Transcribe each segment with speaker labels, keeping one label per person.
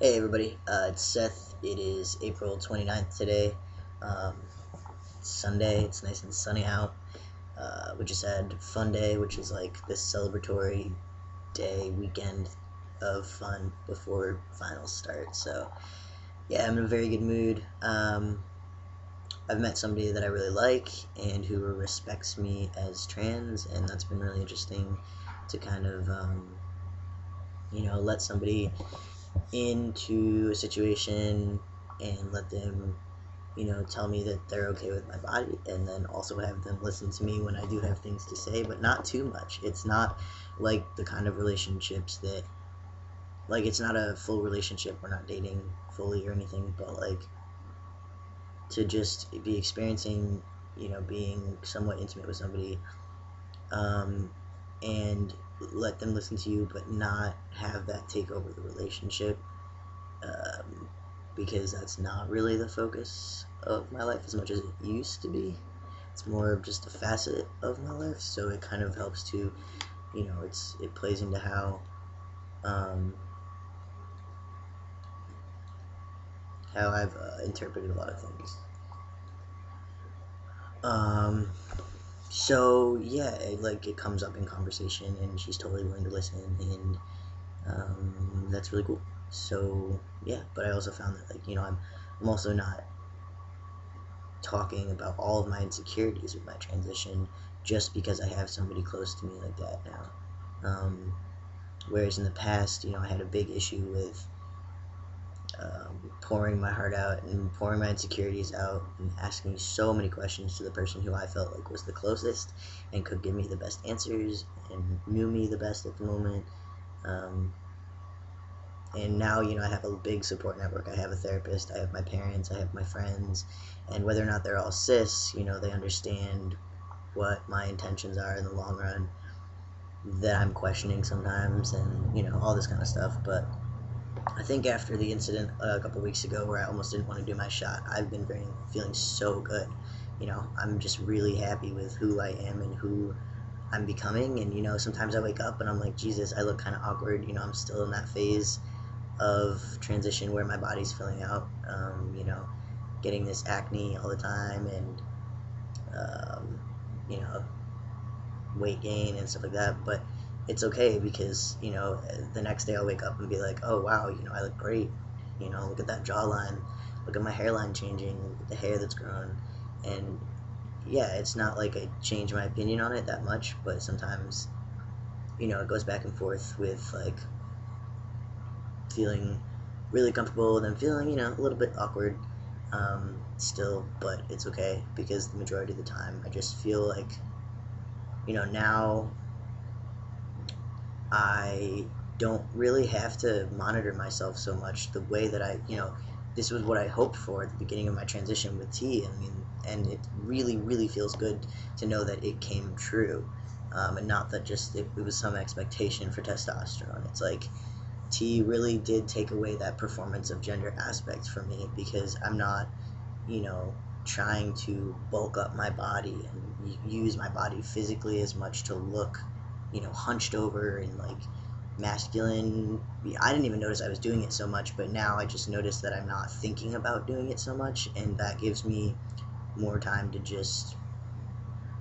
Speaker 1: Hey everybody, it's Seth. It is April 29th today. Um, it's Sunday, it's nice and sunny out. We just had Fun Day, which is like this celebratory day, weekend of fun before finals start. So, yeah, I'm in a very good mood. I've met somebody that I really like and who respects me as trans, and that's been really interesting to kind of, let somebody into a situation and let them tell me that they're okay with my body, and then also have them listen to me when I do have things to say, but not too much. It's not like the kind of relationships that, like, it's not a full relationship. We're not dating fully or anything, but like to just be experiencing, being somewhat intimate with somebody, um, and let them listen to you, but not have that take over the relationship. Um, because that's not really the focus of my life as much as it used to be. It's more of just a facet of my life, so it kind of helps to, it plays into um, how I've interpreted a lot of things. Um, so yeah, it comes up in conversation, and she's totally willing to listen, and that's really cool. So yeah, but I also found that I'm also not talking about all of my insecurities with my transition just because I have somebody close to me like that now. Whereas in the past, I had a big issue with pouring my heart out and pouring my insecurities out and asking so many questions to the person who I felt like was the closest and could give me the best answers and knew me the best at the moment. Um, and now, I have a big support network. I have a therapist, I have my parents, I have my friends, and whether or not they're all cis, they understand what my intentions are in the long run, that I'm questioning sometimes, and all this kind of stuff. But I think after the incident a couple weeks ago where I almost didn't want to do my shot, I've been feeling so good. I'm just really happy with who I am and who I'm becoming. And sometimes I wake up and I'm like, Jesus, I look kind of awkward. I'm still in that phase of transition where my body's filling out. Getting this acne all the time, and um, you know weight gain and stuff like that. But it's okay because the next day I'll wake up and be like, oh wow, I look great. Look at that jawline, look at my hairline changing, look at the hair that's grown. And yeah, it's not like I change my opinion on it that much, but sometimes it goes back and forth with like feeling really comfortable and then feeling a little bit awkward still. But it's okay because the majority of the time I just feel like now I don't really have to monitor myself so much the way that this was what I hoped for at the beginning of my transition with T. I mean, and it really, really feels good to know that it came true, and not that just it was some expectation for testosterone. It's like T really did take away that performance of gender aspect for me because I'm not, you know, trying to bulk up my body and use my body physically as much to look, hunched over and like masculine. I didn't even notice I was doing it so much, but now I just noticed that I'm not thinking about doing it so much, and that gives me more time to just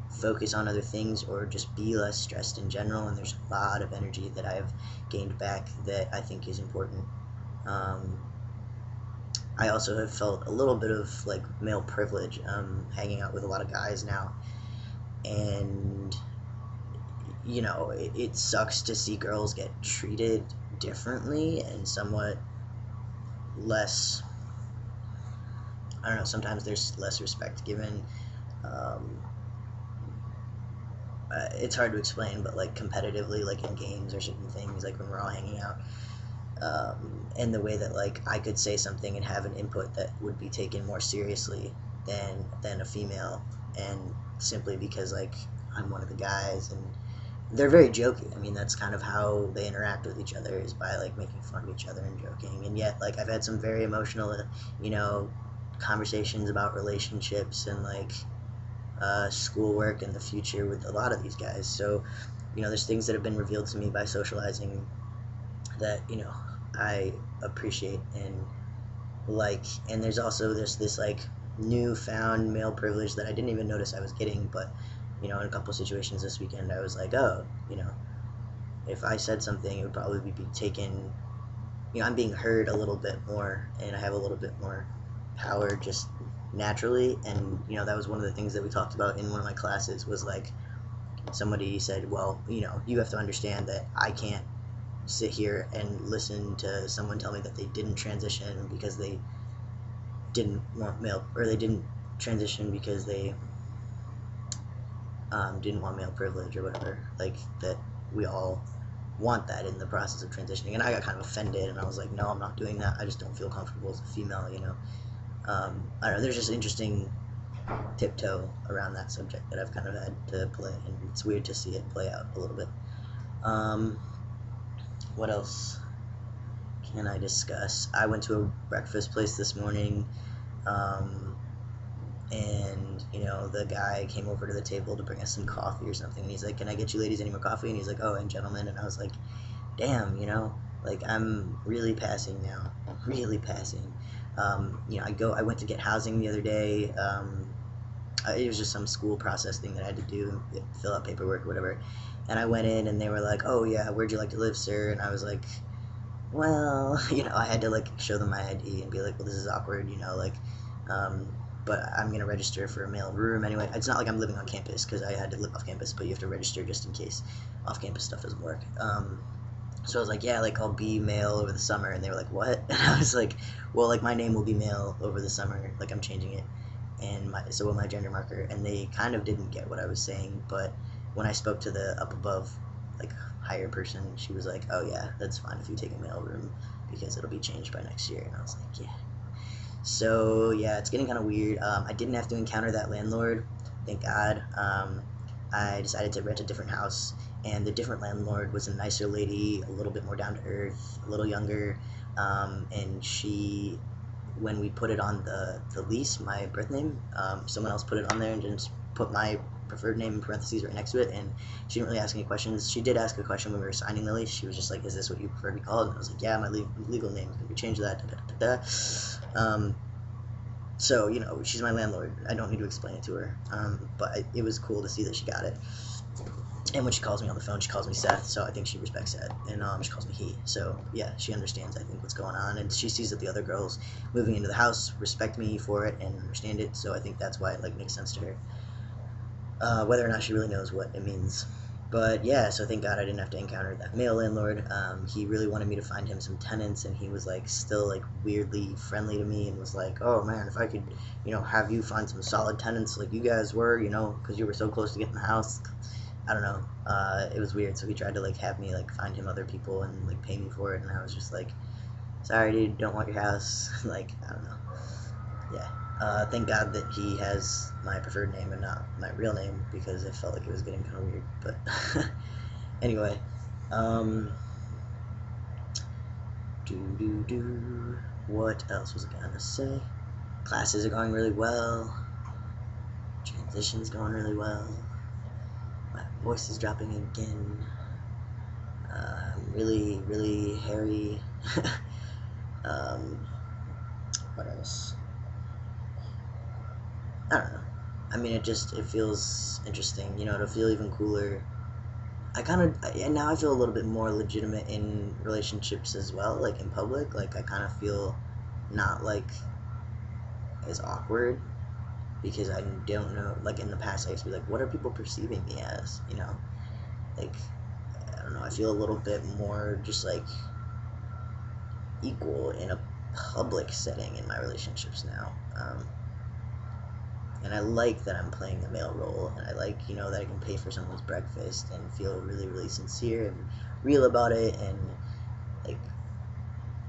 Speaker 1: focus on other things or just be less stressed in general. And there's a lot of energy that I've gained back that I think is important. Um, I also have felt a little bit of like male privilege, hanging out with a lot of guys now, and it sucks to see girls get treated differently and somewhat less. I don't know. Sometimes there's less respect given. Um, it's hard to explain, but like competitively, like in games or certain things, like when we're all hanging out, and the way that like I could say something and have an input that would be taken more seriously than a female, and simply because like I'm one of the guys, and they're very jokey. I mean, that's kind of how they interact with each other, is by like making fun of each other and joking. And yet, like I've had some very emotional, you know, conversations about relationships and like schoolwork and the future with a lot of these guys. So, there's things that have been revealed to me by socializing that I appreciate and like. And there's also this like newfound male privilege that I didn't even notice I was getting, but in a couple situations this weekend I was like, oh, if I said something, it would probably be taken, I'm being heard a little bit more, and I have a little bit more power just naturally. And that was one of the things that we talked about in one of my classes, was like, somebody said, well, you have to understand that I can't sit here and listen to someone tell me that they didn't transition because they didn't want male, or they didn't transition because they didn't want male privilege or whatever, like that we all want that in the process of transitioning. And I got kind of offended, and I was like, no, I'm not doing that. I just don't feel comfortable as a female. I don't know, there's just interesting tiptoe around that subject that I've kind of had to play, and it's weird to see it play out a little bit. What else can I discuss? I went to a breakfast place this morning, and the guy came over to the table to bring us some coffee or something, and he's like, can I get you ladies any more coffee? And he's like, oh, and gentlemen. And I was like, damn, like, I'm really passing now, really passing. I went to get housing the other day. It was just some school process thing that I had to do, fill out paperwork or whatever. And I went in, and they were like, oh yeah, where'd you like to live, sir? And I was like, well, I had to like show them my ID and be like, well, this is awkward, but I'm going to register for a male room anyway. It's not like I'm living on campus, because I had to live off campus, but you have to register just in case off-campus stuff doesn't work. So I was like, yeah, like, I'll be male over the summer. And they were like, what? And I was like, well, like, my name will be male over the summer. Like, I'm changing it. And so will my gender marker. And they kind of didn't get what I was saying. But when I spoke to the up above, like, higher person, she was like, oh, yeah, that's fine if you take a male room, because it'll be changed by next year. And I was like, yeah. So, yeah, it's getting kind of weird. I didn't have to encounter that landlord, thank God. I decided to rent a different house, and the different landlord was a nicer lady, a little bit more down to earth, a little younger, and she, when we put it on the lease, my birth name, someone else put it on there and just put my preferred name in parentheses right next to it, and she didn't really ask any questions. She did ask a question when we were signing the lease. She was just like, is this what you prefer to be called? And I was like, yeah, my legal name, can we change that? So, she's my landlord. I don't need to explain it to her, but it was cool to see that she got it. And when she calls me on the phone, she calls me Seth, so I think she respects that, and she calls me he. So yeah, she understands, I think, what's going on, and she sees that the other girls moving into the house respect me for it and understand it. So I think that's why it like makes sense to her, whether or not she really knows what it means. But yeah, so thank God I didn't have to encounter that male landlord. He really wanted me to find him some tenants, and he was like still like weirdly friendly to me, and was like, oh man, if I could, have you find some solid tenants like you guys were, because you were so close to getting the house. I don't know. It was weird. So he tried to like have me like find him other people and like pay me for it, and I was just like, sorry, dude, don't want your house. Like, I don't know. Yeah. Thank God that he has my preferred name and not my real name, because I felt like it was getting kind of weird. But anyway, what else was I gonna say? Classes are going really well. Transition's going really well. My voice is dropping again. I'm really, really hairy. What else? I don't know. I mean, it feels interesting, to feel even cooler. And now I feel a little bit more legitimate in relationships as well, like in public. Like, I kind of feel not like as awkward, because I don't know, like in the past I used to be like, what are people perceiving me as, like, I don't know, I feel a little bit more just like equal in a public setting in my relationships now. And I like that I'm playing the male role, and I like, that I can pay for someone's breakfast and feel really, really sincere and real about it, and like,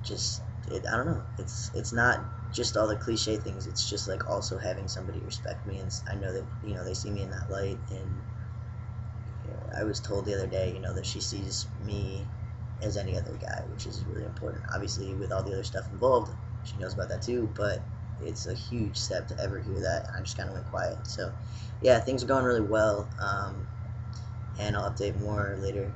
Speaker 1: just, I don't know, it's not just all the cliche things, it's just like also having somebody respect me, and I know that, they see me in that light. And I was told the other day, that she sees me as any other guy, which is really important. Obviously, with all the other stuff involved, she knows about that too, but it's a huge step to ever hear that, and I just kind of went quiet. So yeah, things are going really well, and I'll update more later.